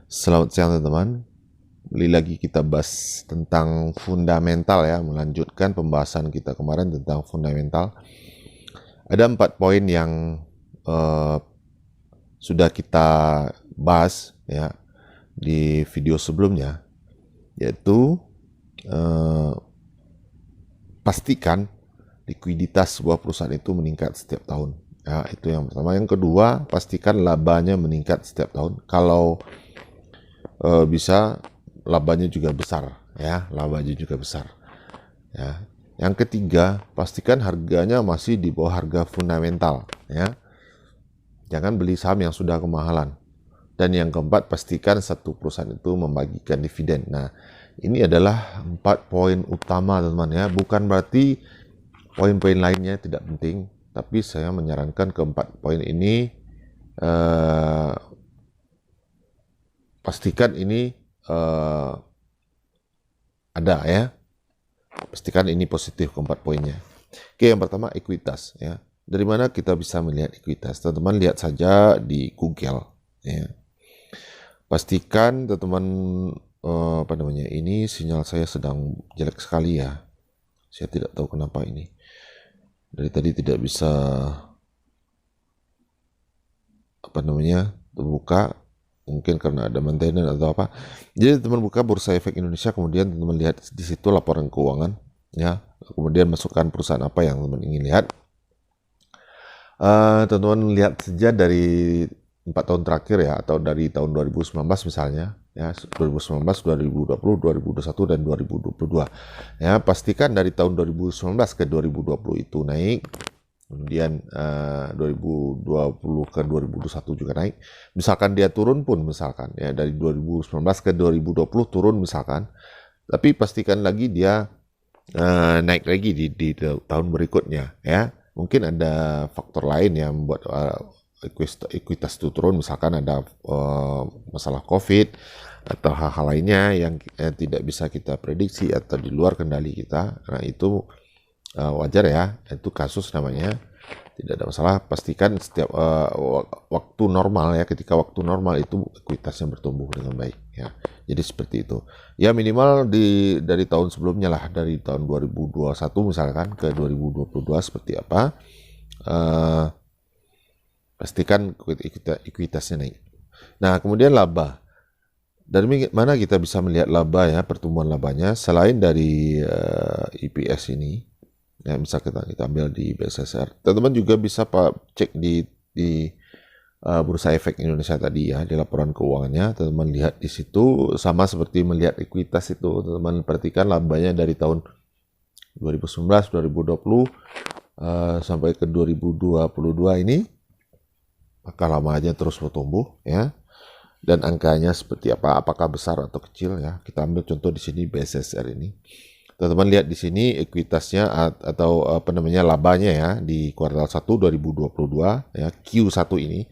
Selamat siang teman-teman. Kembali lagi kita bahas tentang fundamental ya, melanjutkan pembahasan kita kemarin tentang fundamental. Ada 4 poin yang sudah kita bahas ya di video sebelumnya, yaitu pastikan likuiditas sebuah perusahaan itu meningkat setiap tahun. Ya, itu yang pertama. Yang kedua, pastikan labanya meningkat setiap tahun. Kalau bisa labanya juga besar ya, labanya juga besar ya. Yang ketiga, pastikan harganya masih di bawah harga fundamental ya, jangan beli saham yang sudah kemahalan. Dan yang keempat, pastikan satu perusahaan itu membagikan dividen. Nah, ini adalah 4 poin utama teman-teman ya, bukan berarti poin-poin lainnya tidak penting, tapi saya menyarankan keempat poin ini pastikan ini ada ya, pastikan ini positif keempat poinnya. Oke, yang pertama ekuitas ya. Dari mana kita bisa melihat ekuitas? Teman-teman lihat saja di Google ya. Pastikan teman-teman ini sinyal saya sedang jelek sekali ya. Saya tidak tahu kenapa ini. Dari tadi tidak bisa terbuka, mungkin karena ada maintenance atau apa. Jadi teman buka Bursa Efek Indonesia, kemudian teman lihat di situ laporan keuangan ya, kemudian masukkan perusahaan apa yang teman ingin lihat. Teman-teman lihat saja dari 4 tahun terakhir ya, atau dari tahun 2019 misalnya ya, 2019, 2020, 2021 dan 2022 ya. Pastikan dari tahun 2019 ke 2020 itu naik, kemudian 2020 ke 2021 juga naik. Misalkan dia turun pun, misalkan ya dari 2019 ke 2020 turun misalkan, tapi pastikan lagi dia naik lagi di tahun berikutnya ya. Mungkin ada faktor lain yang membuat ekuitas itu turun, misalkan ada masalah COVID atau hal-hal lainnya yang tidak bisa kita prediksi atau di luar kendali kita. Nah, itu wajar ya, itu kasus namanya, tidak ada masalah. Pastikan setiap waktu normal ya, ketika waktu normal itu ekuitasnya bertumbuh dengan baik ya. Jadi seperti itu ya, minimal dari tahun sebelumnya lah, dari tahun 2021 misalkan ke 2022 seperti apa. Pastikan ekuitasnya naik. Nah, kemudian laba. Dari mana kita bisa melihat laba ya, pertumbuhan labanya selain dari EPS ini ya, bisa kita ambil di BSSR. Teman-teman juga bisa cek di Bursa Efek Indonesia tadi ya, di laporan keuangannya. Teman-teman lihat di situ sama seperti melihat ekuitas itu. Teman-teman perhatikan labanya dari tahun 2019, 2020 sampai ke 2022 ini, maka labanya terus bertumbuh ya. Dan angkanya seperti apa? Apakah besar atau kecil ya? Kita ambil contoh di sini BSSR ini. Teman-teman lihat di sini ekuitasnya atau labanya ya di kuartal 1 2022 ya, Q1 ini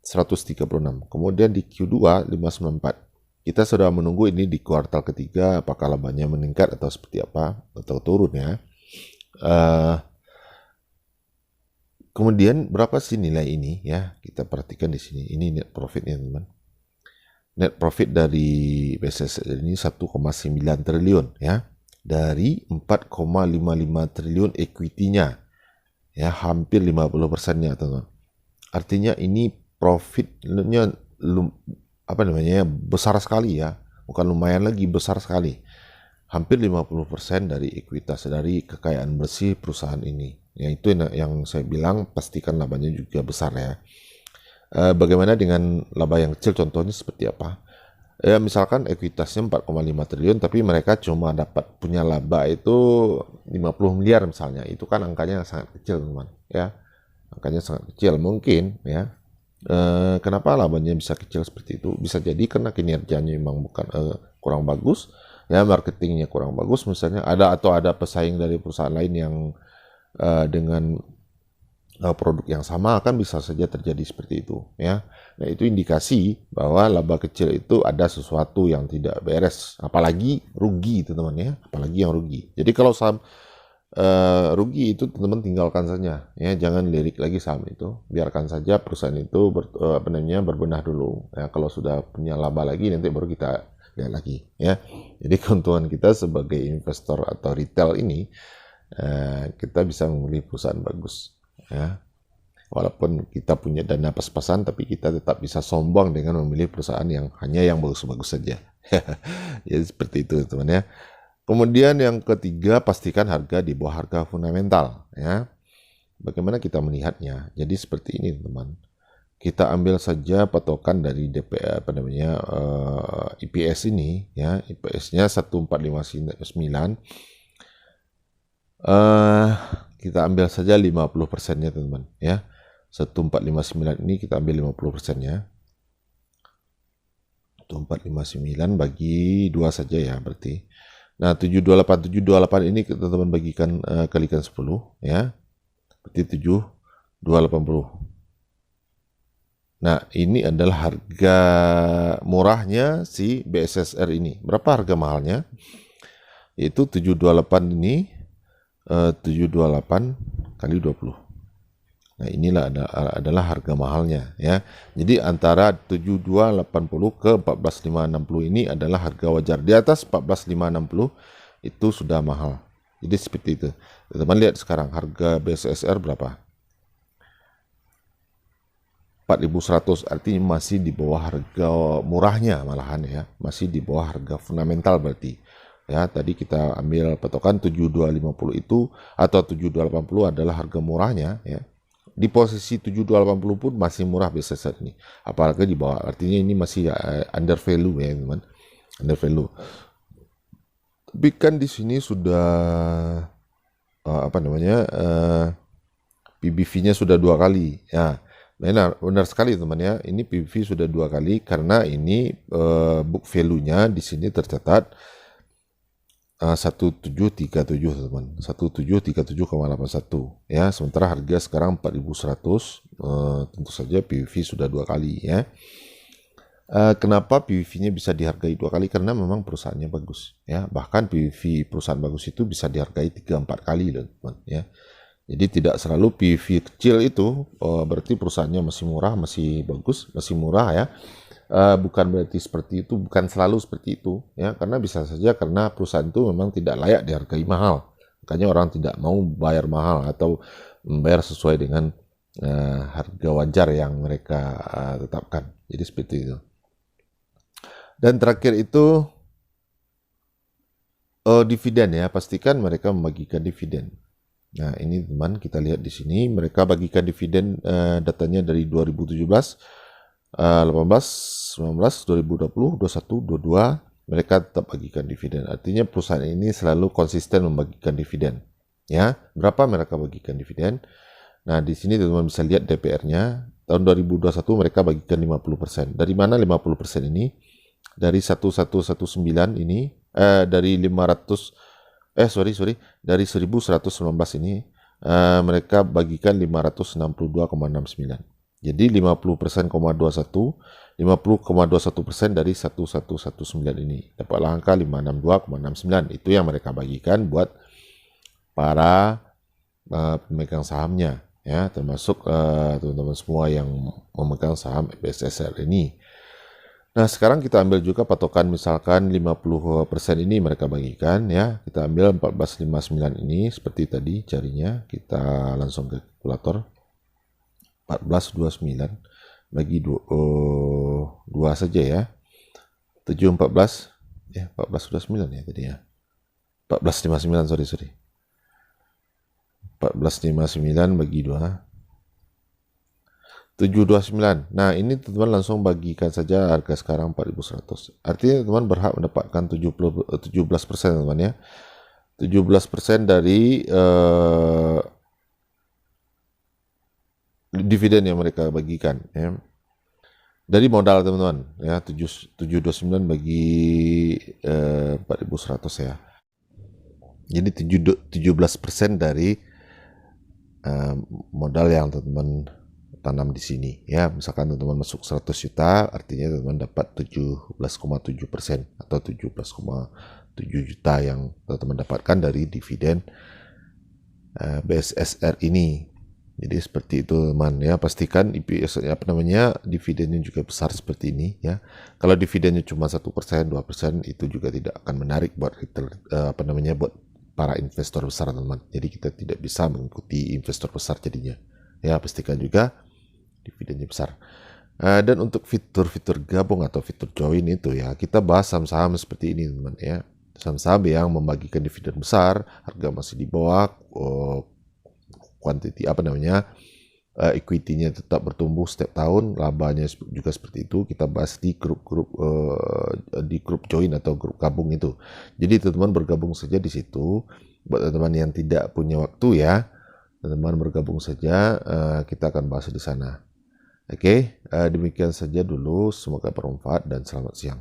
136. Kemudian di Q2 594. Kita sudah menunggu ini di kuartal ketiga apakah labanya meningkat atau seperti apa atau turun ya. Kemudian berapa sih nilai ini ya? Kita perhatikan di sini. Ini net profitnya teman. Net profit dari BSSR ini 1,9 triliun ya, dari 4,55 triliun equity-nya ya, hampir 50%-nya teman. Artinya ini profitnya besar sekali ya, bukan lumayan lagi, besar sekali. Hampir 50% dari ekuitas, dari kekayaan bersih perusahaan ini. Ya, itu yang saya bilang, pastikan labanya juga besar ya. Bagaimana dengan laba yang kecil, contohnya seperti apa? Ya, misalkan ekuitasnya 4,5 triliun, tapi mereka cuma dapat punya laba itu 50 miliar misalnya. Itu kan angkanya sangat kecil teman ya. Angkanya sangat kecil. Mungkin ya, kenapa labanya bisa kecil seperti itu? Bisa jadi karena kinerjanya memang bukan kurang bagus ya, marketingnya kurang bagus misalnya, ada pesaing dari perusahaan lain yang dengan produk yang sama, kan bisa saja terjadi seperti itu ya. Nah, itu indikasi bahwa laba kecil itu ada sesuatu yang tidak beres, apalagi rugi teman-teman ya, apalagi yang rugi. Jadi kalau saham rugi itu teman-teman tinggalkan saja ya, jangan lirik lagi saham itu, biarkan saja perusahaan itu berbenah dulu ya. Kalau sudah punya laba lagi nanti baru kita lihat lagi ya. Jadi keuntungan kita sebagai investor atau retail ini, kita bisa memilih perusahaan bagus ya. Walaupun kita punya dana pas-pasan, tapi kita tetap bisa sombong dengan memilih perusahaan yang hanya yang bagus-bagus saja. Jadi seperti itu teman ya. Kemudian yang ketiga, pastikan harga di bawah harga fundamental ya. Bagaimana kita melihatnya? Jadi seperti ini teman. Kita ambil saja patokan dari IPS ini ya. IPS-nya 1459. Kita ambil saja 50%-nya teman-teman ya. 1459 ini kita ambil 50%-nya. 1459 bagi 2 saja ya berarti. Nah, 728 ini teman-teman bagikan kalikan 10 ya. Berarti 7280. Nah, ini adalah harga murahnya si BSSR ini. Berapa harga mahalnya? Yaitu 728 ini 728 kali 20. Nah, inilah adalah harga mahalnya ya. Jadi antara 7280 ke 14560 ini adalah harga wajar. Di atas 14560 itu sudah mahal. Jadi seperti itu. Teman-teman lihat sekarang harga BSSR berapa? 4100, artinya masih di bawah harga murahnya malahan ya. Masih di bawah harga fundamental berarti. Ya, tadi kita ambil patokan 7250 itu atau 7280 adalah harga murahnya ya. Di posisi 7280 pun masih murah BSSR ini. Apalagi di bawah, artinya ini masih under value ya, teman. Under value. Tapi kan di sini sudah PBV-nya sudah 2 kali. Ya, benar sekali teman ya. Ini PBV sudah 2 kali karena ini book value-nya di sini tercatat 1737 teman, 1737,81 ya. Sementara harga sekarang 4100, tentu saja PBV sudah 2 kali ya. Kenapa PBV-nya bisa dihargai 2 kali? Karena memang perusahaannya bagus ya. Bahkan PBV perusahaan bagus itu bisa dihargai 3-4 kali loh teman ya. Jadi tidak selalu PBV kecil itu berarti perusahaannya masih murah, masih bagus, masih murah ya. Bukan berarti seperti itu, bukan selalu seperti itu ya, karena bisa saja karena perusahaan itu memang tidak layak dihargai mahal, makanya orang tidak mau bayar mahal atau membayar sesuai dengan harga wajar yang mereka tetapkan. Jadi seperti itu. Dan terakhir itu dividen ya, pastikan mereka membagikan dividen. Nah, ini teman, kita lihat di sini mereka bagikan dividen, datanya dari 2017, 18, 19, 2020, 21, 22, mereka tetap bagikan dividen. Artinya perusahaan ini selalu konsisten membagikan dividen. Ya, berapa mereka bagikan dividen? Nah, di sini teman-teman bisa lihat DPR-nya. Tahun 2021 mereka bagikan 50%. Dari mana 50% ini? Dari 1119 ini, dari 500, dari 1119 ini, mereka bagikan 562,69. Jadi 50,21% dari 1119 ini. Dapatlah angka 562,69. Itu yang mereka bagikan buat para pemegang sahamnya ya, termasuk teman-teman semua yang memegang saham BSSR ini. Nah, sekarang kita ambil juga patokan misalkan 50% ini mereka bagikan ya. Kita ambil 1459 ini seperti tadi carinya. Kita langsung ke kalkulator. 1429 bagi 2 saja ya. 714 ya, 1429 ya tadi ya. 1459 sorry. 1459 bagi 2 729. Nah, ini teman-teman langsung bagikan saja harga sekarang 4100. Artinya teman berhak mendapatkan 17% teman ya. 17% dari dividen yang mereka bagikan ya. Dari modal teman-teman ya, 729 bagi 4100 ya. Jadi 17% dari modal yang teman-teman tanam di sini ya. Misalkan teman-teman masuk 100 juta, artinya teman-teman dapat 17,7% atau 17,7 juta yang teman-teman dapatkan dari dividen BSSR ini. Jadi seperti itu teman ya, pastikan EPS dividennya juga besar seperti ini ya. Kalau dividennya cuma 1%, 2% itu juga tidak akan menarik buat buat para investor besar teman. Jadi kita tidak bisa mengikuti investor besar jadinya. Ya, pastikan juga dividennya besar. Dan untuk fitur-fitur gabung atau fitur join itu ya, kita bahas saham-saham seperti ini teman ya. Saham-saham yang membagikan dividen besar, harga masih di bawah, equity-nya tetap bertumbuh setiap tahun, labanya juga seperti itu. Kita bahas di grup join atau grup gabung itu. Jadi teman-teman bergabung saja di situ. Buat teman-teman yang tidak punya waktu ya, teman-teman bergabung saja, kita akan bahas di sana. Oke, demikian saja dulu. Semoga bermanfaat dan selamat siang.